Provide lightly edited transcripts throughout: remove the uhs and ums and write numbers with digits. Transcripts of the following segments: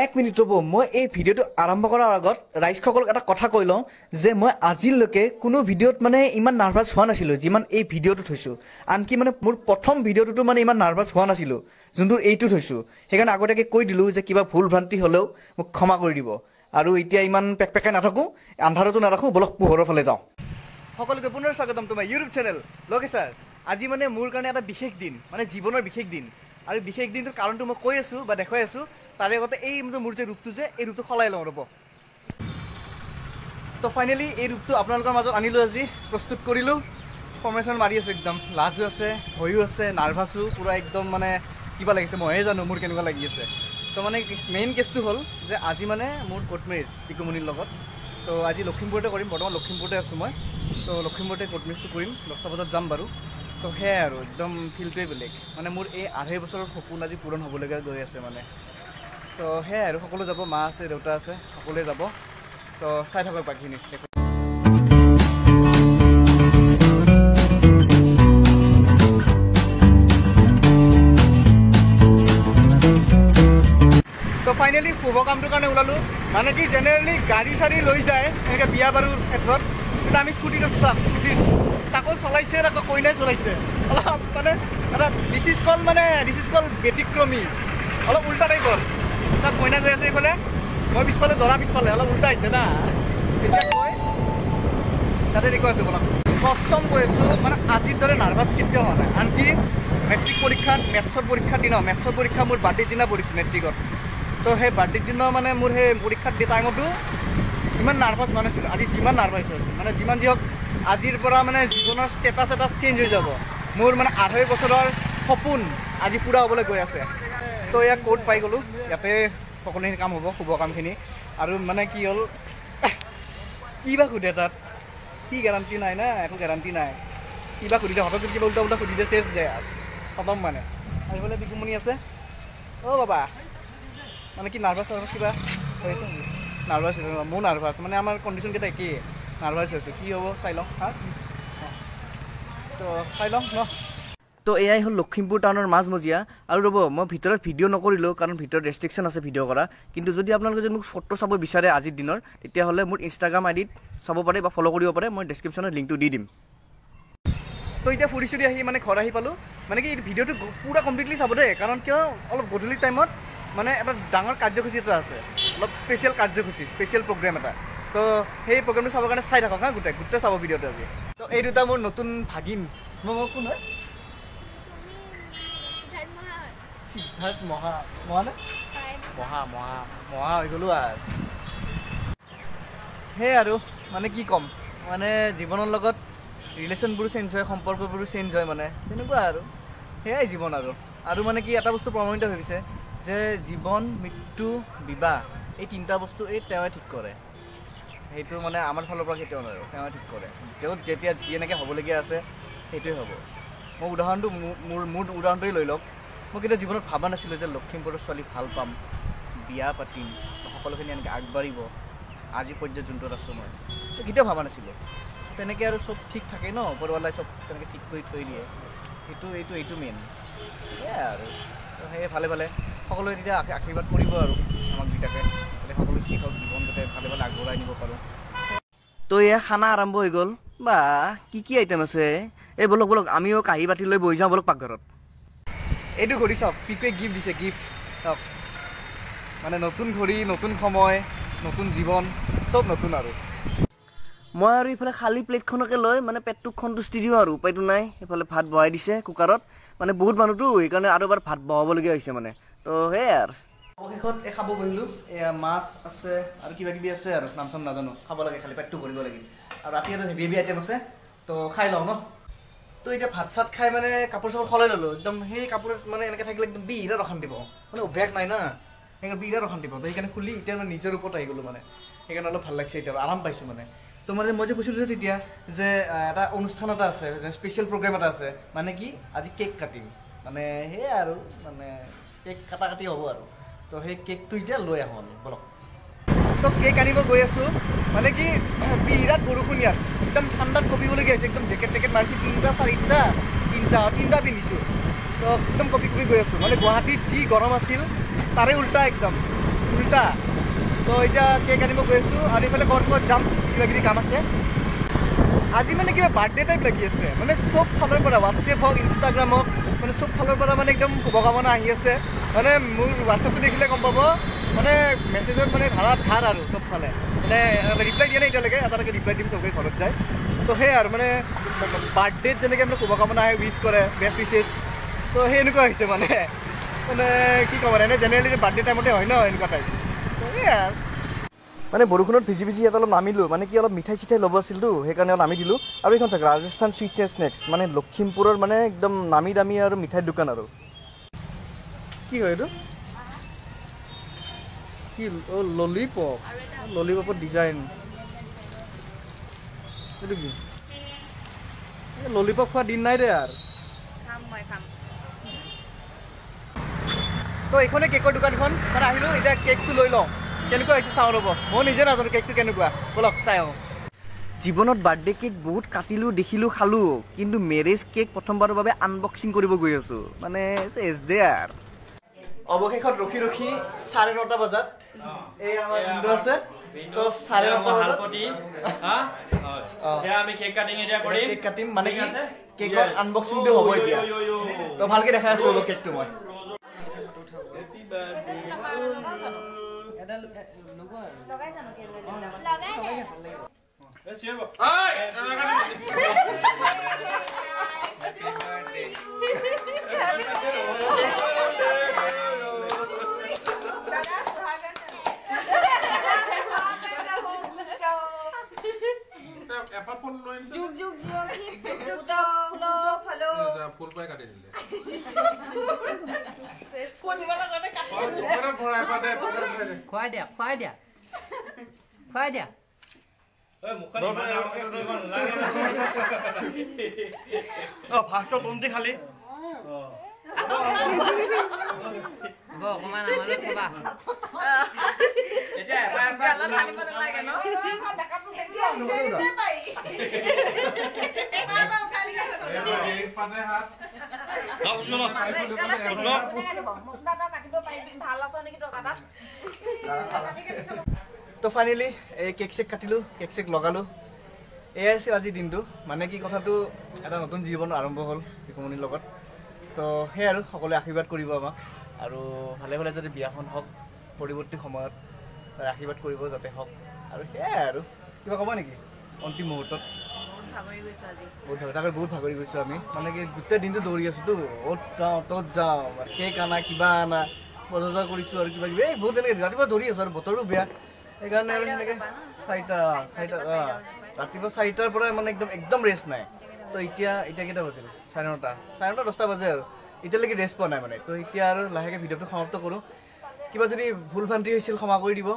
এক মিনিট ৰ'ব, মই এই ভিডিঅ'টো আৰম্ভ কৰাৰ আগত ৰাইজসকলক এটা কথা কৈ লওঁ যে মই আজিলৈকে কোনো ভিডিঅ'ত মানে ইমান নাৰ্ভাছ হোৱা নাছিলোঁ যিমান এই ভিডিঅ'টোত হৈছোঁ। আনকি মানে মোৰ প্ৰথম ভিডিঅ'টোতো মানে ইমান নাৰ্ভাছ হোৱা নাছিলোঁ যোনটো এইটোত হৈছোঁ। সেইকাৰণে আগতীয়াকৈ কৈ দিলোঁ যে কিবা ভুল ভ্ৰান্তি হ'লেও মোক ক্ষমা কৰি দিব। আৰু এতিয়া ইমান পেকপেকাই নাথাকোঁ, আন্ধাৰতো নাৰাখোঁ, বলক পোহৰৰ ফালে যাওঁ। সকলোকে পুনৰ স্বাগতম তোমাৰ ইউটিউব চেনেল লোকে ছাৰ। আজি মানে মোৰ কাৰণে এটা বিশেষ দিন, মানে জীৱনৰ বিশেষ দিন। আৰু বিশেষ দিনটোৰ কাৰণটো মই কৈ আছোঁ বা দেখুৱাই আছোঁ। তাৰে আগতে এই মোৰ যে ৰূপটো এই ৰূপটো সলাই লওঁ ৰ'ব। তো ফাইনেলি এই ৰূপটো আপোনালোকৰ মাজত আনিলোঁ, আজি প্ৰস্তুত কৰিলোঁ। ফৰ্মেশ্যন মাৰি আছোঁ, একদম লাজো আছে, ভয়ো আছে, নাৰ্ভাছো পূৰা একদম মানে কিবা লাগিছে, মইহে জানো মোৰ কেনেকুৱা লাগি আছে। তো মানে মেইন কেছটো হ'ল যে আজি মানে মোৰ কোৰ্ট মেৰেজ পিকুমণিৰ লগত। তো আজি লখিমপুৰতে কৰিম, বৰ্তমান লখিমপুৰতে আছোঁ মই। তো লখিমপুৰতে কোৰ্ট মেৰেজটো কৰিম, 10টা বজাত যাম বাৰু। তো সেয়াই আৰু একদম ফিল্ডটোৱে বেলেগ, মানে মোৰ এই 2.5 বছৰৰ সপোন আজি পূৰণ হ'বলগীয়া গৈ আছে মানে। তো সেয়াই আৰু সকলো যাব, মা আছে, দেউতা আছে, সকলোৱে যাব। তো চাই থাকক বাকীখিনি। তো ফাইনেলি শুভ কামটোৰ কাৰণে ওলালোঁ। মানে কি জেনেৰেলি গাড়ী চাড়ী লৈ যায় এনেকৈ বিয়া বাৰুৰ ক্ষেত্ৰত, কিন্তু আমি স্কুটিত চাম, স্কুটিত তাকো চলাইছে, তাকো কইনাই চলাইছে। অলপ মানে এটা দিছ ইজ কল ব্যতিক্ৰমী, অলপ উল্টা টাইপৰ। তাত কইনা গৈ আছে এইফালে, মই পিছফালে দৰা পিছফালে, অলপ উল্টা হৈছে না। এতিয়া মই তাতে দেখুৱাই আছোঁ বলক। কষ্টম কৈ আছোঁ, মানে আজিৰ দৰে নাৰ্ভাছ কেতিয়াও হোৱা নাই। আনকি মেট্ৰিক পৰীক্ষাত মেথছৰ পৰীক্ষাৰ দিনা, মেথছৰ পৰীক্ষা মোৰ বাৰ্থডেৰ দিনা পৰিছোঁ মেট্ৰিকত। তো সেই বাৰ্থডেৰ দিনা মানে মোৰ সেই পৰীক্ষাৰ টাইমতো ইমান নাৰ্ভাছ হোৱা নাছিলোঁ। আজি যিমান নাৰ্ভাছ হৈছোঁ, মানে যিমান যি হওক আজিৰ পৰা মানে জীৱনৰ ষ্টেটাছ এটা চেঞ্জ হৈ যাব। মোৰ মানে 2.5 বছৰৰ সপোন আজি পূৰা হ'বলৈ গৈ আছে। তো ইয়াক ক'ত পাই গ'লোঁ, ইয়াতে সকলোখিনি কাম হ'ব, শুভ কামখিনি। আৰু মানে কি হ'ল, কিবা সোধে তাত, কি গেৰাণ্টি নাই না, একো গেৰাণ্টি নাই। কিবা সুধি দিয়ে, হঠাৎ কিবা উল্টা উল্টা সুধি দিয়ে, চেছ যায় আৰু খতম মানে। আৰু এইফালে পিকুমণি আছে, অ' বাবা। মানে কি নাৰ্ভাছ কিবা হৈছে নেকি? নাৰ্ভাছ হৈছে, মোৰ নাৰ্ভাছ মানে আমাৰ কণ্ডিশ্যনকেইটা একেই, নাৰ্ভাছ হৈছোঁ। কি হ'ব চাই লওঁ হা, তো চাই লওঁ ন। তো এয়াই হ'ল লখিমপুৰ টাউনৰ মাজমজিয়া। আৰু ৰ'ব, মই ভিতৰত ভিডিঅ' নকৰিলোঁ কাৰণ ভিতৰত ৰেষ্ট্ৰিকশ্যন আছে ভিডিঅ' কৰা। কিন্তু যদি আপোনালোকে যদি মোক ফটো চাব বিচাৰে আজিৰ দিনৰ, তেতিয়াহ'লে মোৰ ইনষ্টাগ্ৰাম আইডিত চাব পাৰে বা ফ'ল' কৰিব পাৰে, মই ডেছক্ৰিপশ্যনত লিংকটো দি দিম। তো এতিয়া ফুৰি চুৰি আহি মানে ঘৰ আহি পালোঁ। মানে কি ভিডিঅ'টো পূৰা কমপ্লিটলি চাব দেই, কাৰণ কিয় অলপ গধূলি টাইমত মানে এটা ডাঙৰ কাৰ্যসূচী এটা আছে, অলপ স্পেচিয়েল কাৰ্যসূচী, স্পেচিয়েল প্ৰগ্ৰেম এটা। তো সেই প্ৰগ্ৰেমটো চাবৰ কাৰণে চাই থাকক হা, গোটেই চাব ভিডিঅ'টো আজি। তো এই দুটা মোৰ নতুন ভাগিন। মই কোন হয়? সিদ্ধাৰ্থ মহা নে মহা হৈ গ'লোঁ আৰু। সেয়াই আৰু মানে কি ক'ম, মানে জীৱনৰ লগত ৰিলেশ্যনবোৰো চেঞ্জ হয়, সম্পৰ্কবোৰো চেঞ্জ হয়, মানে তেনেকুৱা আৰু সেয়াই জীৱন আৰু মানে কি এটা বস্তু প্ৰমাণিত হৈ গৈছে যে জীৱন, মৃত্যু, বিবাহ এই 3টা বস্তু তেওঁৱে ঠিক কৰে। সেইটো মানে আমাৰ ফালৰ পৰা কেতিয়াও নোৱাৰোঁ, তেওঁৱে ঠিক কৰে। য'ত যেতিয়া যেনেকৈ হ'বলগীয়া আছে সেইটোৱে হ'ব। মই উদাহৰণটো মোৰ উদাহৰণটোৱে লৈ লওক। মই কেতিয়াও জীৱনত ভবা নাছিলোঁ যে লখিমপুৰৰ ছোৱালী ভাল পাম, বিয়া পাতিম, সকলোখিনি এনেকৈ আগবাঢ়িব, আজি পৰ্যায়ত যোনটোত আছোঁ মই কেতিয়াও ভবা নাছিলোঁ। তেনেকৈ আৰু চব ঠিক থাকে ন, ওপৰৱালাই চব তেনেকৈ ঠিক কৰি থৈ দিয়ে। এইটো মেইন সেয়াই আৰু। তো সেয়ে ভালে ভালে সকলোৱে তেতিয়া আশীৰ্বাদ কৰিব আৰু আমাক দুইটাকে, যাতে সকলো ঠিক হওক, জীৱন যাতে ভালে ভালে আগবঢ়াই নিব পাৰোঁ। তো এয়া খানা আৰম্ভ হৈ গ'ল। বা কি আইটেম আছে এই, বলক আমিও কাঁহী বাতি লৈ বহি যাওঁ বলক পাকঘৰত। এইটো ঘড়ী চাওক, পিকুৱে গিফ্ট দিছে, গিফ্ট চাওক। মানে নতুন ঘড়ী, নতুন সময়, নতুন জীৱন, চব নতুন আৰু। মই আৰু ইফালে খালী প্লেটখনকে লৈ মানে পেটটোক সন্তুষ্টি দিওঁ আৰু, উপায়টো নাই। এইফালে ভাত বহাই দিছে কুকাৰত, মানে বহুত মানুহতো সেইকাৰণে আৰু এবাৰ ভাত বহাবলগীয়া হৈছে মানে। তো সেয়াই আৰু অৱশেষত খাব বহিলোঁ। এয়া মাছ আছে আৰু কিবা কিবি আছে আৰু নাম চাম নাজানো, খাব লাগে খালি, পেটটো ভৰিব লাগিল। আৰু ৰাতি এটা হেভি আইটেম আছে, তো খাই লওঁ ন। তো এতিয়া ভাত চাত খাই মানে কাপোৰ চাপোৰ সলাই ল'লোঁ। একদম সেই কাপোৰত মানে এনেকৈ থাকিলে একদম বিৰাট অশান্তি পাওঁ, মানে অভ্যাস নাই না, সেইকাৰণে বিৰাট অশান্তি পাওঁ। তো সেইকাৰণে খুলি এতিয়া মানে নিজৰ ওপৰত আহি গ'লোঁ, মানে সেইকাৰণে অলপ ভাল লাগিছে এতিয়া, আৰাম পাইছোঁ মানে। তো মানে মই যে কৈছিলোঁ যে তেতিয়া যে এটা অনুষ্ঠান এটা আছে, স্পেচিয়েল প্ৰগ্ৰেম এটা আছে, মানে কি আজি কেক কাটিম, মানে সেয়াই আৰু মানে কেক কাটি হ'ব আৰু। তো সেই কেকটো এতিয়া লৈ আহোঁ আমি বলক। তো কেক আনিব গৈ আছোঁ, মানে কি বিৰাট বৰষুণ ইয়াত, একদম ঠাণ্ডাত কঁপিবলগীয়া হৈছে। একদম জেকেট টেকেট মাৰিছোঁ, তিনিটা পিন্ধিছোঁ। তো একদম কঁপি গৈ আছোঁ। মানে গুৱাহাটীত যি গৰম আছিল তাৰে উল্টা, একদম 5টা তো এতিয়া কেক আনিব গৈ আছোঁ আৰু এইফালে ক'ৰবাত যাম কিবা কিবি কাম আছে আজি মানে কিবা বাৰ্থডে টাইপ লাগি আছে মানে চব ফালৰ পৰা হোৱাটছএপ হওক ইনষ্টাগ্ৰাম হওক মানে চব ফালৰ পৰা মানে একদম শুভকামনা আহি আছে মানে মোৰ হোৱাটছএপটো দেখিলে গম পাব মানে মেছেজত মানে ধাৰ আৰু চব ফালে মানে ৰিপ্লাই দিয়া নাই এতিয়ালৈকে এটালৈকে ৰিপ্লাই দিম চবেই ঘৰত যায় তো সেই আৰু মানে বাৰ্থডেত যেনেকৈ মানে শুভকামনা আহে উইচ কৰে বেষ্ট উইচেছ তো সেই এনেকুৱা হৈছে মানে কি ক'ব এনে জেনেৰেলি বাৰ্থডে টাইমতে হয় ন এনেকুৱা টাইপ তো সেই আৰু মানে বৰষুণত ভিজি ইয়াত অলপ নামিলোঁ মানে কি অলপ মিঠাই চিঠাই ল'ব আছিলতো সেইকাৰণে নামি দিলোঁ আৰু এইখন চাওক ৰাজস্থান চুইটছ এণ্ড স্নেক্স মানে লখিমপুৰৰ মানে একদম নামী দামী আৰু মিঠাইৰ দোকান আৰু কি হয় এইটো কি ললিপপৰ ডিজাইন এইটো কি ললিপপ খোৱা দিন নাই দে আৰু তো এইখনে কেকৰ দোকানখন মানে আহিলোঁ এতিয়া কেকটো লৈ লওঁ কেনেকুৱা হৈছে চাওঁ ৰ'ব মই নিজে নাজানো কেকটো কেনেকুৱা ব'লক চাই আহোঁ জীৱনত বাৰ্থডে কেক বহুত কাটিলোঁ দেখিলোঁ খালোঁ কিন্তু মেৰেজ কেক প্ৰথমবাৰৰ বাবে আনবক্সিং কৰিব গৈ আছোঁ মানে চেছ দে আৰু অৱশেষত ৰখি 9:30 বজাত এই আমাৰ ভিডিঅ' আছে তো 9:30 আমি কেক কাটিং এতিয়া কৰিম কেক কাটিম মানে কি কেকৰ আনবক্সিংটো হ'ব এতিয়া তো ভালকৈ দেখাই আছোঁ ৰ'ব কেকটো মই ফুল পাই কাটি দিলে খুৱাই দিয়া ফাৰ্ষ্টত বন্তি খালি অকমান আমালৈ কবা এতিয়া এটা তো ফাইনেলি এই কেক চেক কাটিলোঁ কেক চেক লগালোঁ এয়াই আছিল আজিৰ দিনটো মানে কি কথাটো এটা নতুন জীৱন আৰম্ভ হ'ল পিকুমণিৰ লগত তো সেই আৰু সকলোৱে আশীৰ্বাদ কৰিব আমাক আৰু ভালে ভালে যাতে বিয়াখন হওক পৰৱৰ্তী সময়ত আশীৰ্বাদ কৰিব যাতে হওক আৰু সেয়াই আৰু কিবা ক'ব নেকি অন্তিম মুহূৰ্তত বহুত ভাগৰি গৈছোঁ আমি মানে কি গোটেই দিনটো দৌৰি আছোঁতো অ'ত যাওঁ ত'ত যাওঁ কেক আনা কিবা আনা বজাৰ কৰিছোঁ আৰু কিবা কিবি এই বহুত তেনেকৈ ৰাতিপুৱা দৌৰি আছোঁ আৰু বতৰো বেয়া সেইকাৰণে আৰু সেনেকৈ 4টা ৰাতিপুৱা 4টাৰ পৰা মানে একদম ৰেষ্ট নাই তো এতিয়া কেইটা বাজিল 9:30 10টা বাজে আৰু এতিয়ালৈকে ৰেষ্ট পোৱা নাই মানে তো এতিয়া আৰু লাহেকৈ ভিডিঅ'টো সমাপ্ত কৰোঁ কিবা যদি ভুল ভ্ৰান্তি হৈছিল ক্ষমা কৰি দিব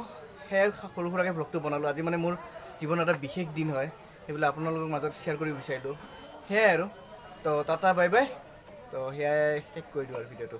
সেয়াই সৰু সুৰাকৈ ভ্লগটো বনালোঁ আজি মানে মোৰ জীৱনৰ এটা বিশেষ দিন হয় সেইবিলাক আপোনালোকৰ মাজত শ্বেয়াৰ কৰিব বিচাৰিলোঁ সেয়াই আৰু তো টাটা বাই বাই তো সেয়াই শেষ কৰি দিওঁ আৰু ভিডিঅ'টো